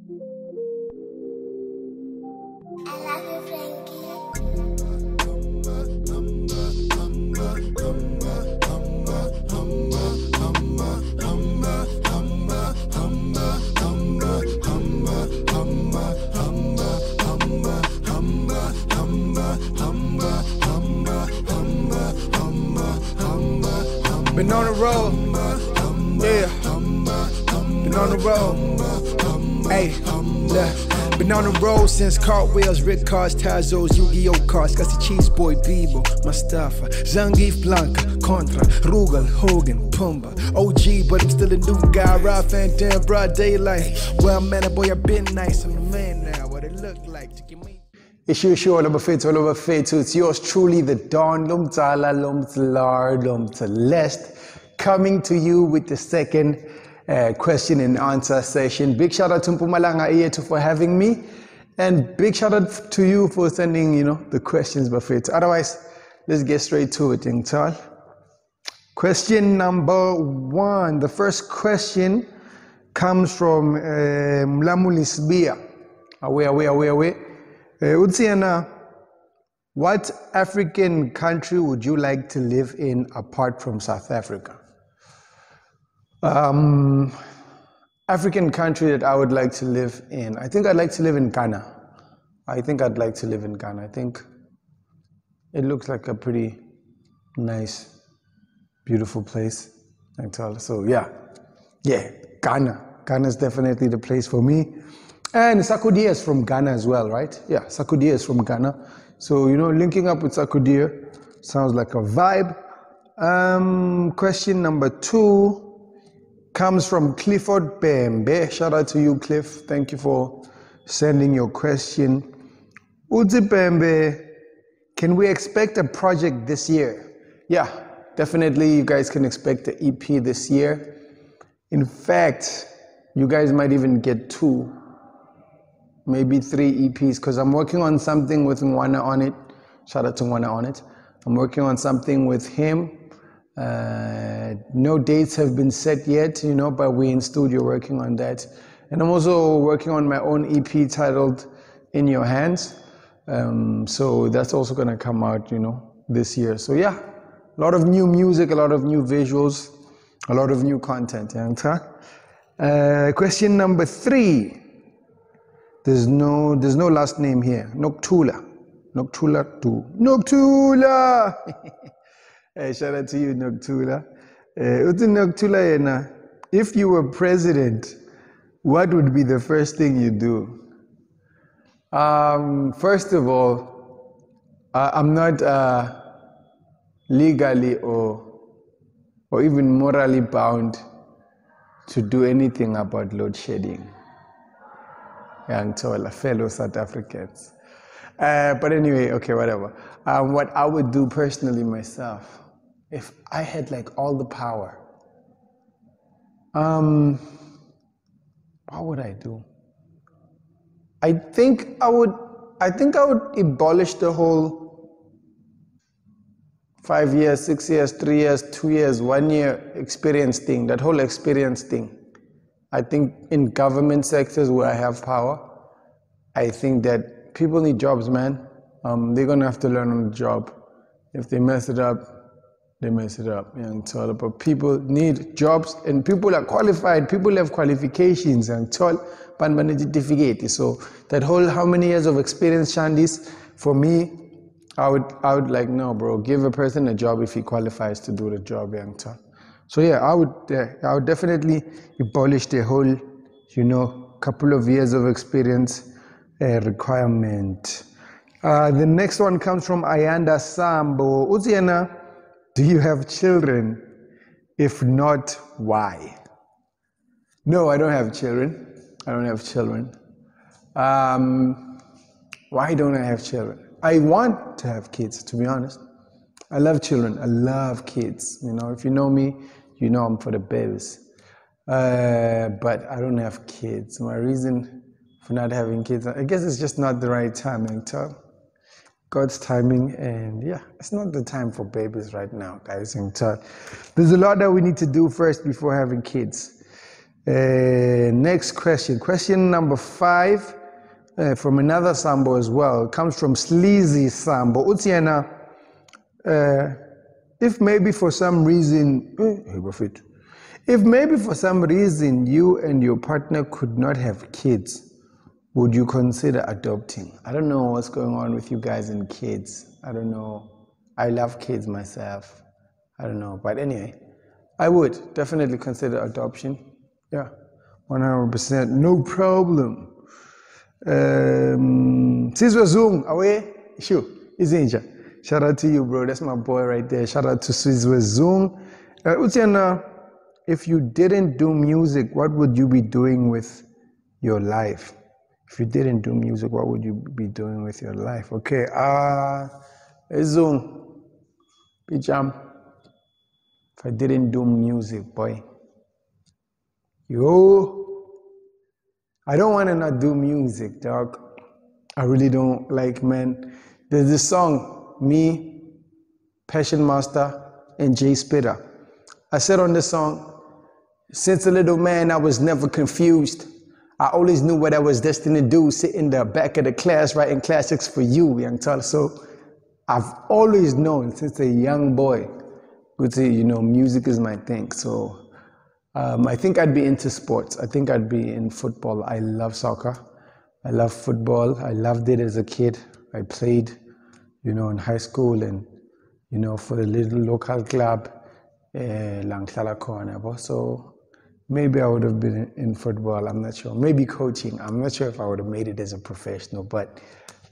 Been on the road, yeah. Been on the road, hey, look. Been on the road since cartwheels, Rick cars, Tazos, Yu-Gi-Oh cars, Kasi Cheese Boy, Bibo, Mustafa, Zangief Blanca, Contra, Rugal, Hogan, Pumba, OG, but I'm still a new guy, Ralph and damn broad daylight. Well, man, boy, I've been nice, I'm a man now, what it look like. It's your show, all over Faith. So it's yours truly, the Don, Londzala, Londzala, coming to you with the second question and answer session. Big shout out to Mpumalanga Eyethu for having me, and big shout out to you for sending, the questions, Buffet. Otherwise, let's get straight to it, Ingtal. Question number 1. The first question comes from Mlamulisbia. Away. Utsiana, what African country would you like to live in apart from South Africa? African country that I would like to live in. I think I'd like to live in Ghana. I think it looks like a pretty nice, beautiful place. So yeah, Ghana. Ghana is definitely the place for me. And Sakudia is from Ghana as well, right? Yeah, Sakudia is from Ghana. So, linking up with Sakudia sounds like a vibe. Question number 2 comes from Clifford Bembe. Shout out to you, Cliff. Thank you for sending your question. Uzi Bembe, can we expect a project this year? Yeah, definitely you guys can expect the EP this year. In fact, you guys might even get 2. Maybe 3 EPs, because I'm working on something with Nwana on it. Shout out to Nwana on it. I'm working on something with him. No dates have been set yet, but we're in studio working on that. And I'm also working on my own EP titled In Your Hands. So that's also going to come out, this year. So yeah, a lot of new music, a lot of new visuals, a lot of new content. Question number 3. There's no last name here. Noctula 2. Noctula! Hey, shout out to you, Noctula. Noctula, if you were president, what would be the first thing you do? First of all, I'm not legally or even morally bound to do anything about load shedding. Fellow South Africans. But anyway, okay, whatever. What I would do personally myself, if I had all the power, what would I do? I think I would abolish the whole 5 years, 6 years, 3 years, 2 years, 1 year experience thing, that whole experience thing. I think in government sectors where I have power, I think that people need jobs, man. They're going to have to learn on the job. If they mess it up, they mess it up. But people need jobs, and people are qualified. People have qualifications. So that whole how many years of experience, Shandis, for me, I would no, bro, give a person a job if he qualifies to do the job. So yeah, I would definitely abolish the whole, couple of years of experience requirement. The next one comes from Ayanda Sambo. Uziana, do you have children? If not, why? No, I don't have children. Why don't I have children? I want to have kids, to be honest. I love children. I love kids. If you know me, you know I'm for the babies. But I don't have kids. My reason for not having kids, I guess it's just not the right timing. God's timing, and yeah, it's not the time for babies right now, guys. There's a lot that we need to do first before having kids. Next question. Question number 5 from another Sambo as well. It comes from Sleazy Sambo. Utiana, if maybe for some reason, you and your partner could not have kids, would you consider adopting? I don't know what's going on with you guys and kids. I don't know. I love kids myself. I don't know. But anyway, I would definitely consider adoption. Yeah, 100%. No problem. Sizwe Zoom, away? Sure. Izinja. Shout out to you, bro. That's my boy right there. Shout out to Sizwe Zoom. Utiana, if you didn't do music, what would you be doing with your life? If you didn't do music, what would you be doing with your life? Okay, Zoom, Pijam. If I didn't do music, boy. I don't want to not do music, dog. I really don't. Like, man, there's this song, me, Passion Master, and Jay Spitter. I said on this song, since a little man, I was never confused. I always knew what I was destined to do, sit in the back of the class writing classics for you, young Tal. So I've always known since a young boy, music is my thing. So I think I'd be into sports. I think I'd be in football. I love soccer. I love football. I loved it as a kid. I played, in high school and, for the little local club, Londzala corner. So maybe I would have been in football. I'm not sure. Maybe coaching. I'm not sure if I would have made it as a professional. But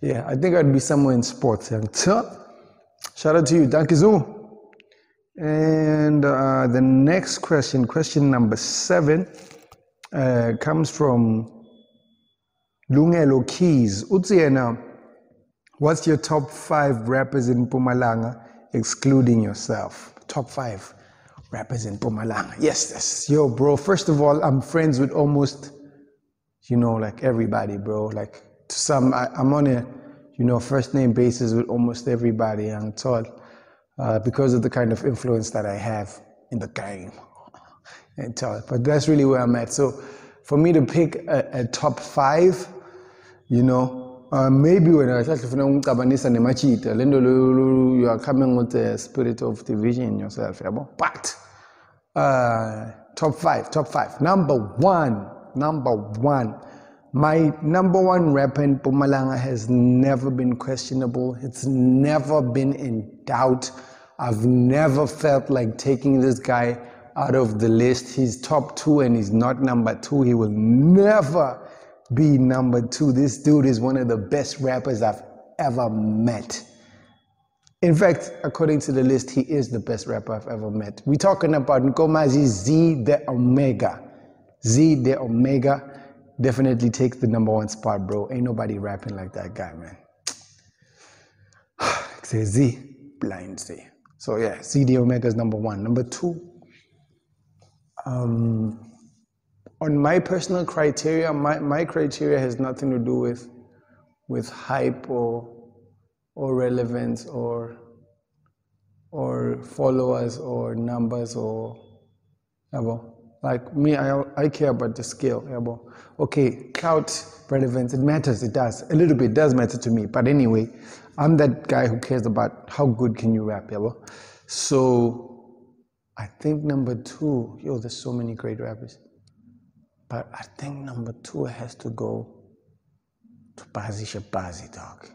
yeah, I think I'd be somewhere in sports. Shout out to you. Thank you. And the next question number 7, comes from Lungelo Keys. Utsiena, what's your top 5 rappers in Mpumalanga, excluding yourself? Top 5 rappers in Mpumalanga. Yes. Yo, bro, first of all, I'm friends with almost, like everybody, bro. Like, to some, I'm on a, first name basis with almost everybody, I'm told. Because of the kind of influence that I have in the game. But that's really where I'm at. So for me to pick a top 5, maybe when I start to you are coming with the spirit of division in yourself. But top 5. Number one. My number 1 rapper in Mpumalanga has never been questionable. It's never been in doubt. I've never felt like taking this guy out of the list. He's top 2 and he's not number 2. He will never be number 2. This dude is one of the best rappers I've ever met. In fact, according to the list, he is the best rapper I've ever met. We're talking about Nkomazi Z the Omega. Z the Omega definitely takes the number 1 spot, bro. Ain't nobody rapping like that guy, man. Say Z, blind Z. So yeah, Z the Omega is number 1. Number 2, on my personal criteria, my criteria has nothing to do with hype or relevance or followers or numbers or like me, I care about the skill. Okay, clout, relevance, it matters, it does. A little bit does matter to me. But anyway, I'm that guy who cares about how good can you rap, So I think number 2, there's so many great rappers. But I think number 2 has to go to Bazi Shabazi, dog.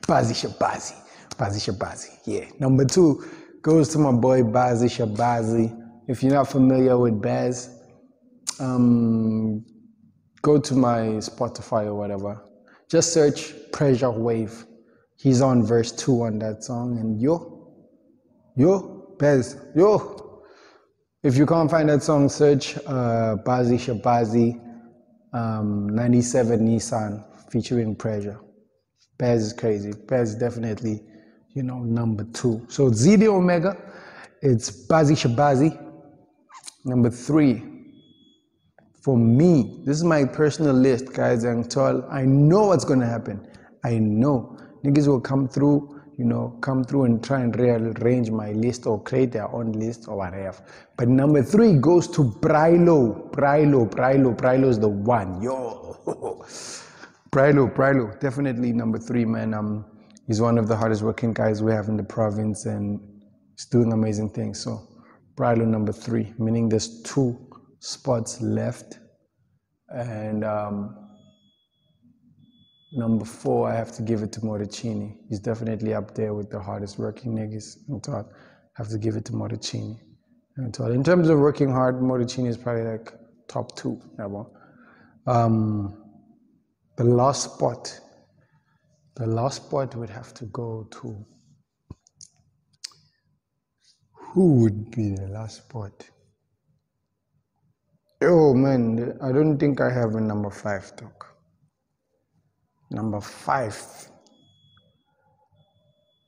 Bazi Shabazi, yeah. Number 2 goes to my boy Bazi Shabazi. If you're not familiar with Baz, go to my Spotify or whatever. Just search Pressure Wave. He's on verse 2 on that song. And Baz. If you can't find that song, search Bazi Shabazi 97 Nissan featuring Pressure. Baz is crazy. Baz is definitely, number 2. So Z the Omega, it's Bazi Shabazi. Number 3, for me, this is my personal list, guys. I know what's going to happen. I know. Niggas will come through. come through and try and rearrange my list or create their own list or whatever. But number 3 goes to Brilo. Brilo is the one. Yo. Brilo, definitely number 3, man. He's one of the hardest working guys we have in the province, and he's doing amazing things. So Brilo number 3, meaning there's 2 spots left. And number 4, I have to give it to Moricini. He's definitely up there with the hardest working niggas. I have to give it to Moricini. In terms of working hard, Moricini is probably like top 2. The last spot would have to go to, who would be the last spot? Oh man, I don't think I have a number 5, Doc. Number 5.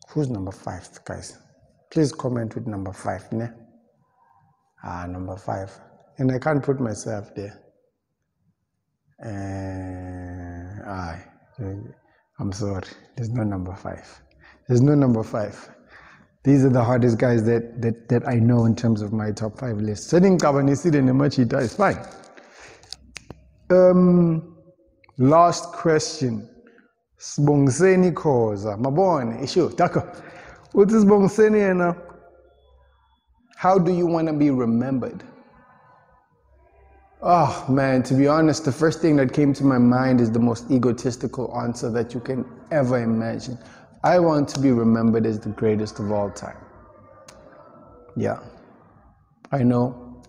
Who's number 5, guys? Please comment with number 5, ne? Number 5. And I can't put myself there. I'm sorry. There's no number 5. There's no number 5. These are the hardest guys that I know in terms of my top 5 list. Setting Kabanisi and Nemachita is fine. Last question. Sbongiseni Khoza. Mabone, issue. Tako. What is Sbongiseni now? How do you want to be remembered? Oh man, to be honest, the first thing that came to my mind is the most egotistical answer that you can ever imagine. I want to be remembered as the greatest of all time. Yeah, I know.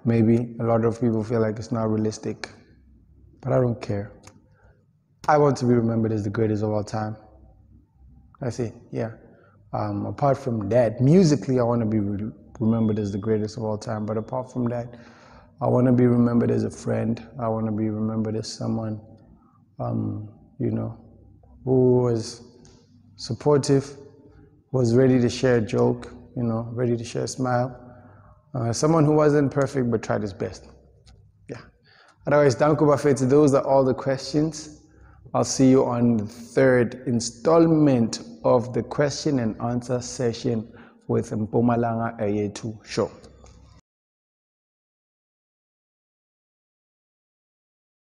Maybe a lot of people feel like it's not realistic, but I don't care. I want to be remembered as the greatest of all time. That's it, yeah. Apart from that, musically, I want to be remembered as the greatest of all time, but apart from that, I want to be remembered as a friend. I want to be remembered as someone, who was supportive, was ready to share a joke, ready to share a smile. Someone who wasn't perfect but tried his best. Yeah. Otherwise, danku bafethu, those are all the questions. I'll see you on the 3rd installment of the question and answer session with Mpumalanga Eyethu show.